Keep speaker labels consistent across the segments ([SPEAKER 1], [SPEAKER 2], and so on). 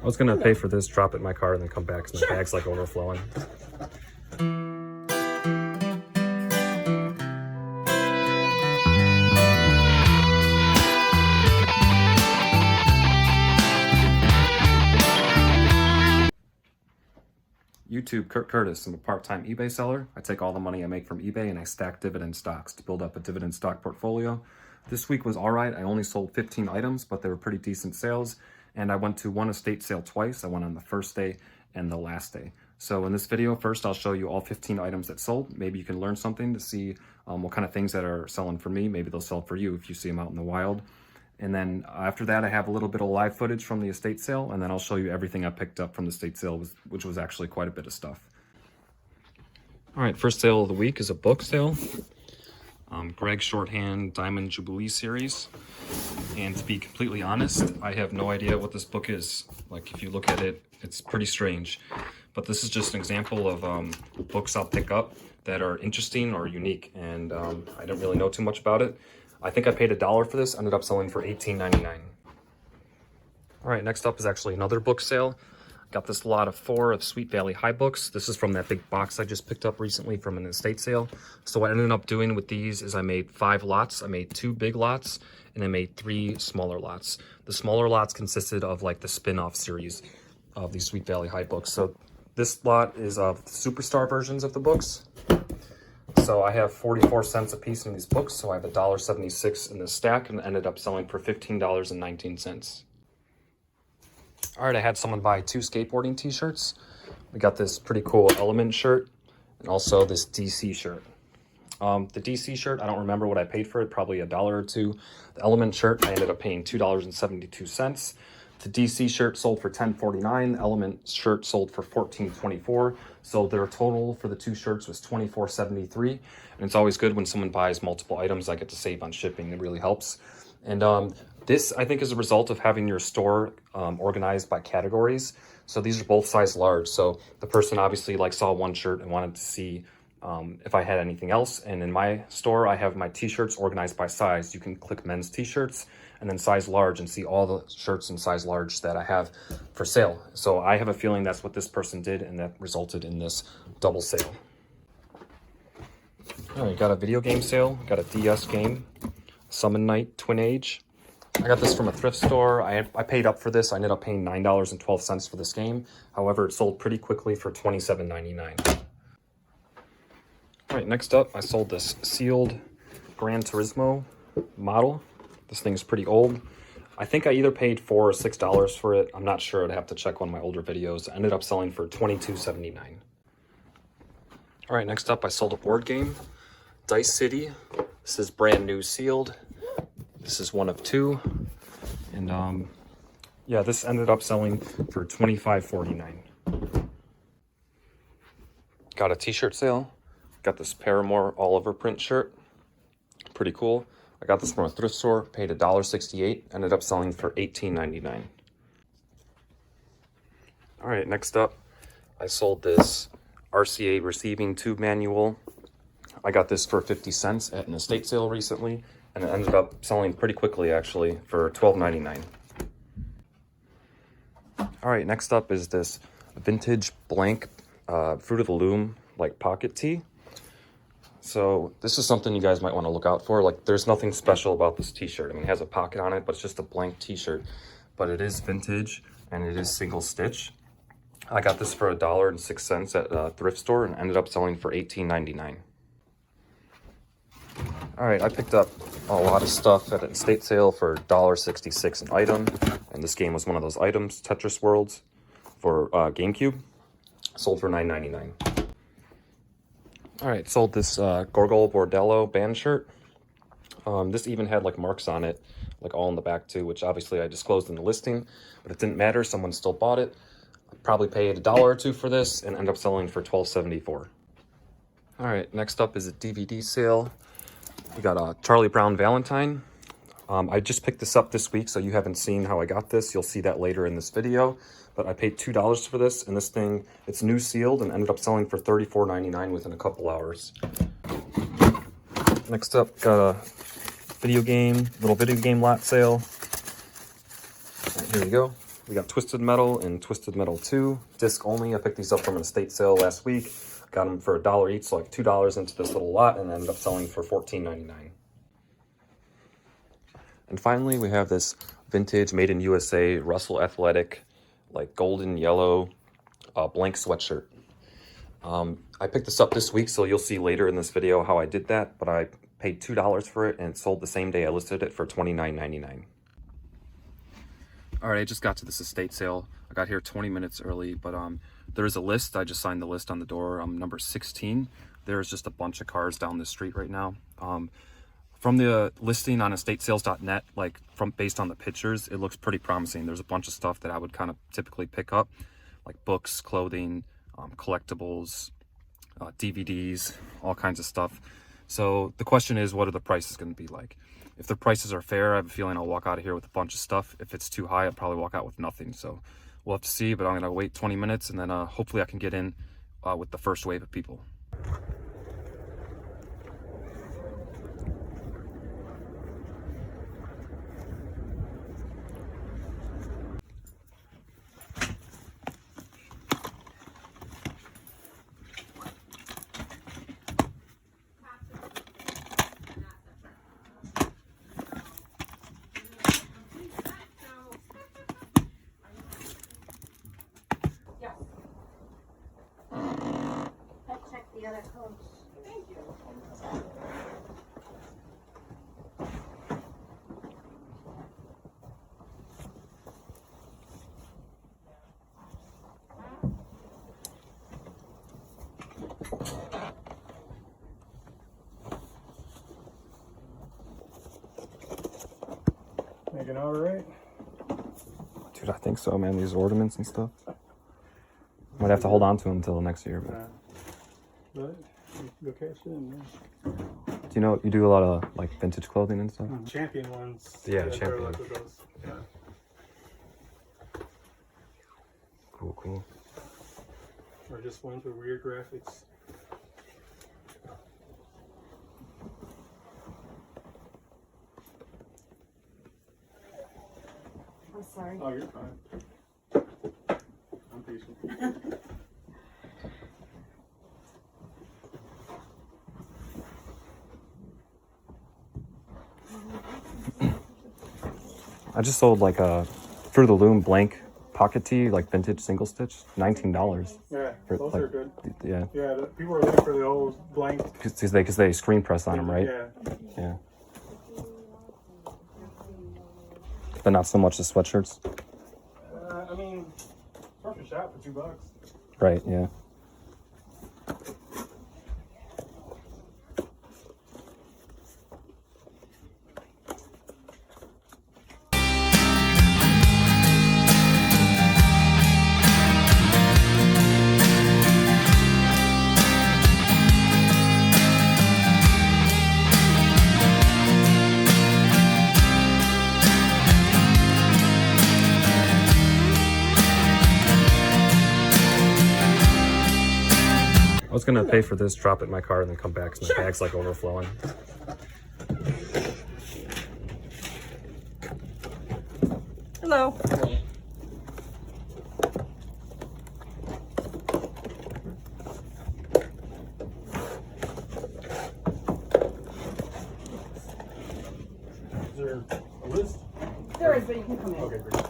[SPEAKER 1] I was gonna pay for this, drop it in my car, and then come back because my bag's like overflowing. YouTube, Kurt Curtis. I'm a part-time eBay seller. I take all the money I make from eBay and I stack dividend stocks to build up a dividend stock portfolio. This week was all right. I only sold 15 items, but they were pretty decent sales. And I went to one estate sale twice. I went on the first day and the last day. So in this video, first I'll show you all 15 items that sold. Maybe you can learn something to see what kind of things that are selling for me. Maybe they'll sell for you if you see them out in the wild. And then after that, I have a little bit of live footage from the estate sale, and then I'll show you everything I picked up from the estate sale, which was actually quite a bit of stuff. All right, first sale of the week is a book sale. Greg Shorthand Diamond Jubilee series. And to be completely honest, I have no idea what this book is. Like, if you look at it, it's pretty strange. But this is just an example of books I'll pick up that are interesting or unique, and I don't really know too much about it. I think I paid $1 for this, ended up selling for $18.99. All right, next up is actually another book sale. Got this lot of 4 of Sweet Valley High books. This is from that big box I just picked up recently from an estate sale. So what I ended up doing with these is I made 5 lots. I made 2 big lots and I made 3 smaller lots. The smaller lots consisted of like the spin-off series of these Sweet Valley High books. So this lot is of the Superstar versions of the books. So I have 44 cents a piece in these books, so I have $1.76 in this stack and ended up selling for $15.19. All right, I had someone buy 2 skateboarding t-shirts. We got this pretty cool Element shirt and also this DC shirt. The DC shirt, I don't remember what I paid for it, probably $1 or $2. The Element shirt, I ended up paying $2.72. The DC shirt sold for $10.49. The Element shirt sold for $14.24. So their total for the 2 shirts was $24.73. And it's always good when someone buys multiple items. I get to save on shipping. It really helps. And this, I think, is a result of having your store organized by categories. So these are both size large. So the person obviously saw one shirt and wanted to see if I had anything else. And in my store, I have my t-shirts organized by size. You can click men's t-shirts and then size large and see all the shirts in size large that I have for sale. So I have a feeling that's what this person did, and that resulted in this double sale. All right, got a video game sale. Got a DS game, Summon Night Twin Age. I got this from a thrift store. I paid up for this. I ended up paying $9.12 for this game. However, it sold pretty quickly for $27.99. All right, next up, I sold this sealed Gran Turismo model. This thing's pretty old. I think I either paid $4 or $6 for it. I'm not sure. I'd have to check one of my older videos. I ended up selling for $22.79. All right, next up, I sold a board game, Dice City. This is brand new sealed. This is one of 2. And yeah, this ended up selling for $25.49. Got a t-shirt sale. Got this Paramore all over print shirt. Pretty cool. I got this from a thrift store, paid $1.68, ended up selling for $18.99. All right, next up, I sold this RCA receiving tube manual. I got this for 50 cents at an estate sale recently, and it ended up selling pretty quickly, actually, for $12.99. All right, next up is this vintage blank Fruit of the Loom pocket tee. So this is something you guys might want to look out for. There's nothing special about this t-shirt. I mean, it has a pocket on it, but it's just a blank t-shirt. But it is vintage and it is single stitch. I got this for $1.06 at a thrift store and ended up selling for $18.99. All right, I picked up a lot of stuff at an estate sale for $1.66 an item. And this game was one of those items, Tetris Worlds for GameCube. Sold for $9.99. All right, sold this Gorgol Bordello band shirt. This even had marks on it, all in the back too, which obviously I disclosed in the listing, but it didn't matter. Someone still bought it. I probably paid $1 or $2 for this and ended up selling for $12.74. All right, next up is a DVD sale. We got a Charlie Brown Valentine. I just picked this up this week, so you haven't seen how I got this. You'll see that later in this video. But I paid $2 for this, and this thing, it's new sealed and ended up selling for $34.99 within a couple hours. Next up, got a little video game lot sale. Right, here we go. We got Twisted Metal and Twisted Metal 2, disc only. I picked these up from an estate sale last week. Got them for $1 each, so like $2 into this little lot, and ended up selling for $14.99. And finally, we have this vintage made in USA Russell Athletic, like golden yellow blank sweatshirt. I picked this up this week, so you'll see later in this video how I did that, but I paid $2 for it and it sold the same day I listed it for $29.99. All right, I just got to this estate sale. I got here 20 minutes early, but there is a list. I just signed the list on the door. I'm number 16. There's just a bunch of cars down the street right now. From the listing on estatesales.net, like based on the pictures, it looks pretty promising. There's a bunch of stuff that I would kind of typically pick up, like books, clothing, collectibles, DVDs, all kinds of stuff. So the question is, what are the prices going to be like? If the prices are fair, I have a feeling I'll walk out of here with a bunch of stuff. If it's too high, I'll probably walk out with nothing. So we'll have to see, but I'm going to wait 20 minutes and then hopefully I can get in with the first wave of people.
[SPEAKER 2] The other coach. Thank you.
[SPEAKER 3] Making all right?
[SPEAKER 1] Dude, I think so, man. These ornaments and stuff. Might have to hold on to them until next year.
[SPEAKER 3] But you go cash in, man.
[SPEAKER 1] Do you know, you do a lot of like vintage clothing and stuff?
[SPEAKER 3] Champion ones.
[SPEAKER 1] Yeah, Champion.
[SPEAKER 3] Like with those. Yeah.
[SPEAKER 1] Cool.
[SPEAKER 3] Or just ones with weird graphics.
[SPEAKER 2] I'm sorry.
[SPEAKER 3] Oh, you're fine. I'm patient.
[SPEAKER 1] I just sold like a Fruit of the Loom blank pocket tee, like vintage single stitch, $19.
[SPEAKER 3] Yeah,
[SPEAKER 1] For,
[SPEAKER 3] those
[SPEAKER 1] like,
[SPEAKER 3] are good.
[SPEAKER 1] Yeah,
[SPEAKER 3] Yeah, people are looking for the old blank.
[SPEAKER 1] because they screen press on them, right?
[SPEAKER 3] Yeah.
[SPEAKER 1] But not so much the sweatshirts.
[SPEAKER 3] I mean, perfect shot for $2.
[SPEAKER 1] Right, yeah. I was gonna pay for this, drop it in my car, and then come back because my bag's like overflowing.
[SPEAKER 2] Hello.
[SPEAKER 3] Is there a list?
[SPEAKER 2] There is, but you can come in.
[SPEAKER 3] Okay, great.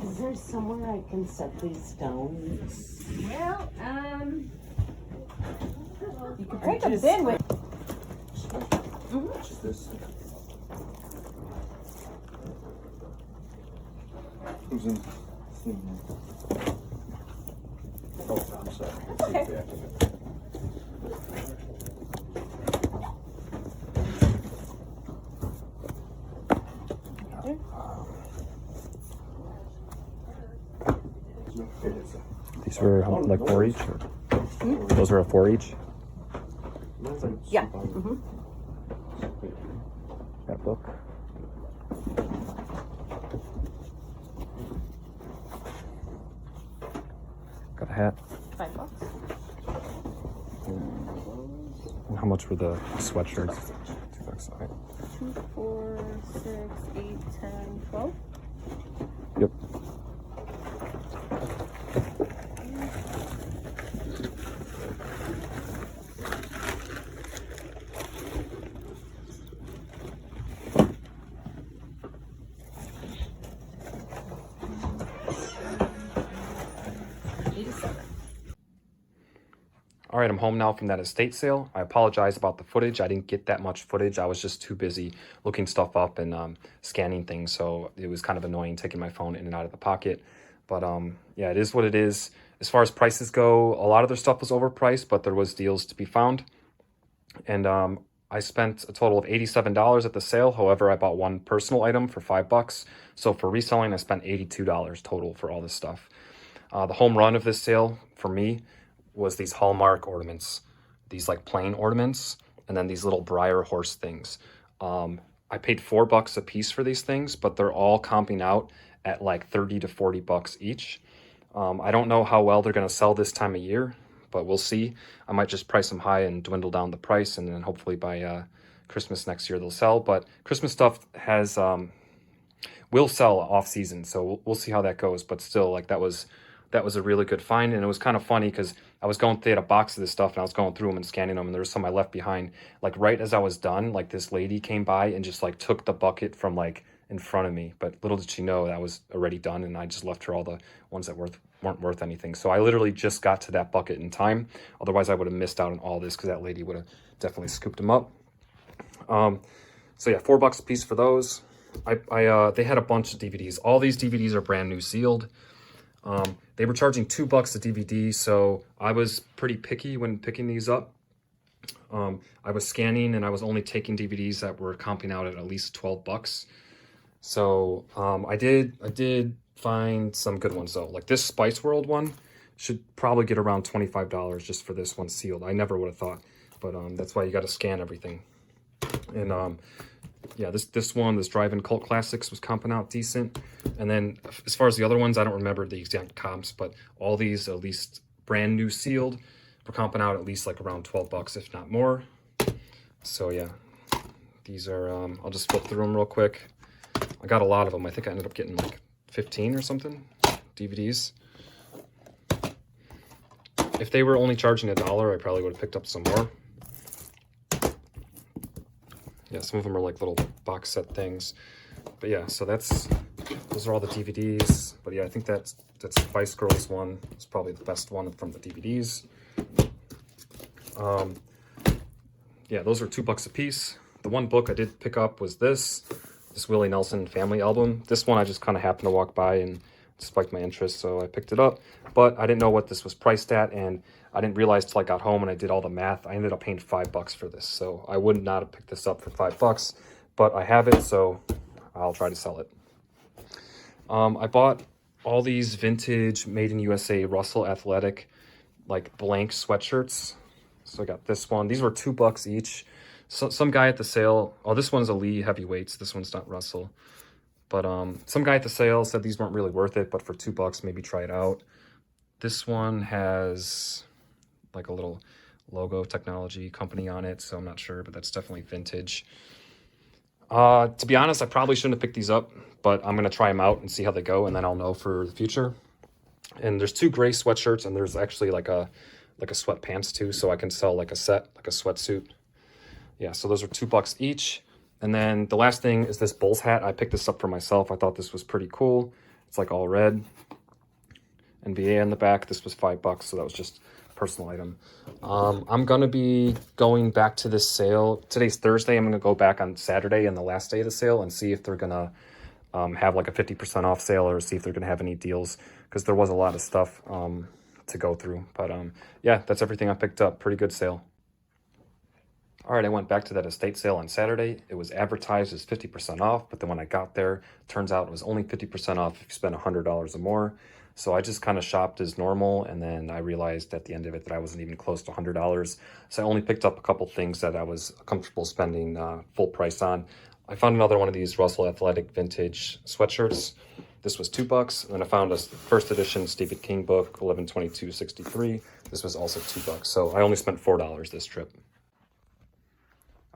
[SPEAKER 4] Is there somewhere I can set these down?
[SPEAKER 2] Well,
[SPEAKER 4] You could
[SPEAKER 2] break a
[SPEAKER 4] just-
[SPEAKER 2] bin with.
[SPEAKER 1] Just this.
[SPEAKER 5] Who's in? Oh, I'm sorry.
[SPEAKER 2] Okay.
[SPEAKER 1] These were like 4 each? Or? Those were a 4 each?
[SPEAKER 2] Yeah.
[SPEAKER 1] That book. Got a hat.
[SPEAKER 2] $5.
[SPEAKER 1] And how much were the sweatshirts? $2. All right.
[SPEAKER 2] 2, 4,
[SPEAKER 6] 6, 8, 10, 12.
[SPEAKER 1] Yep. All right, I'm home now from that estate sale. I apologize about the footage. I didn't get that much footage. I was just too busy looking stuff up and scanning things, so it was kind of annoying taking my phone in and out of the pocket. But yeah, it is what it is. As far as prices go, a lot of their stuff was overpriced, but there was deals to be found. And I spent a total of $87 at the sale. However, I bought one personal item for $5. So for reselling, I spent $82 total for all this stuff. The home run of this sale for me was these Hallmark ornaments, these like plain ornaments, and then these little briar horse things. I paid $4 a piece for these things, but they're all comping out at like 30 to 40 bucks each. I don't know how well they're going to sell this time of year, but we'll see. I might just price them high and dwindle down the price, and then hopefully by Christmas next year they'll sell. But Christmas stuff has will sell off season, so we'll see how that goes. But still, like that was a really good find, and it was kind of funny because I was they had a box of this stuff, and I was going through them and scanning them, and there was some I left behind. Like right as I was done, like this lady came by and just like took the bucket from like in front of me. But little did she know that was already done, and I just left her all the ones that weren't worth anything. So I literally just got to that bucket in time. Otherwise, I would have missed out on all this because that lady would have definitely scooped them up. So yeah, $4 a piece for those. They had a bunch of DVDs. All these DVDs are brand new sealed. They were charging $2 a DVD, so I was pretty picky when picking these up. I was scanning and I was only taking DVDs that were comping out at least $12. So I did find some good ones though. Like this Spice World one should probably get around $25 just for this one sealed. I never would have thought, but that's why you got to scan everything. And yeah, this Drive-In Cult Classics was comping out decent. And then as far as the other ones, I don't remember the exact comps, but all these, at least brand new sealed, were comping out at least like around $12, if not more. So yeah, these are, I'll just flip through them real quick. I got a lot of them. I think I ended up getting like 15 or something DVDs. If they were only charging $1, I probably would have picked up some more. Yeah, some of them are like little box set things. But yeah, so those are all the DVDs. But yeah, I think that Spice Girls one is probably the best one from the DVDs. Yeah, those are $2 a piece. The one book I did pick up was this Willie Nelson family album. This one I just kind of happened to walk by and spiked my interest, so I picked it up. But I didn't know what this was priced at, and I didn't realize till I got home and I did all the math. I ended up paying $5 for this, so I would not have picked this up for $5, but I have it, so I'll try to sell it. I bought all these vintage Made in USA Russell Athletic like blank sweatshirts. So I got this one. These were $2 each. So some guy at the sale, oh, this one's a Lee Heavyweights. This one's not Russell. But some guy at the sale said these weren't really worth it, but for $2, maybe try it out. This one has like a little logo technology company on it, so I'm not sure, but that's definitely vintage. To be honest, I probably shouldn't have picked these up, but I'm going to try them out and see how they go, and then I'll know for the future. And there's 2 gray sweatshirts, and there's actually like a sweatpants too, so I can sell like a set, like a sweatsuit. Yeah, so those are $2 each. And then the last thing is this Bulls hat. I picked this up for myself. I thought this was pretty cool. It's like all red. NBA on the back. This was $5, so that was just a personal item. I'm going to be going back to this sale. Today's Thursday. I'm going to go back on Saturday and the last day of the sale and see if they're going to have like a 50% off sale, or see if they're going to have any deals, because there was a lot of stuff to go through. But yeah, that's everything I picked up. Pretty good sale. All right, I went back to that estate sale on Saturday. It was advertised as 50% off, but then when I got there, turns out it was only 50% off if you spend $100 or more. So I just kind of shopped as normal, and then I realized at the end of it that I wasn't even close to $100. So I only picked up a couple things that I was comfortable spending full price on. I found another one of these Russell Athletic vintage sweatshirts. This was $2. And then I found a first edition Stephen King book, 11/22/63. This was also $2. So I only spent $4 this trip.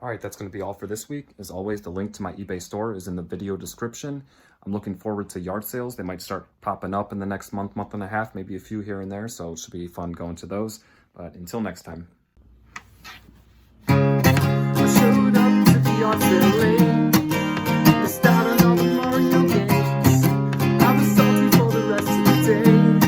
[SPEAKER 1] All right, that's going to be all for this week. As always, the link to my eBay store is in the video description. I'm looking forward to yard sales. They might start popping up in the next month and a half, maybe a few here and there. So it should be fun going to those. But until next time.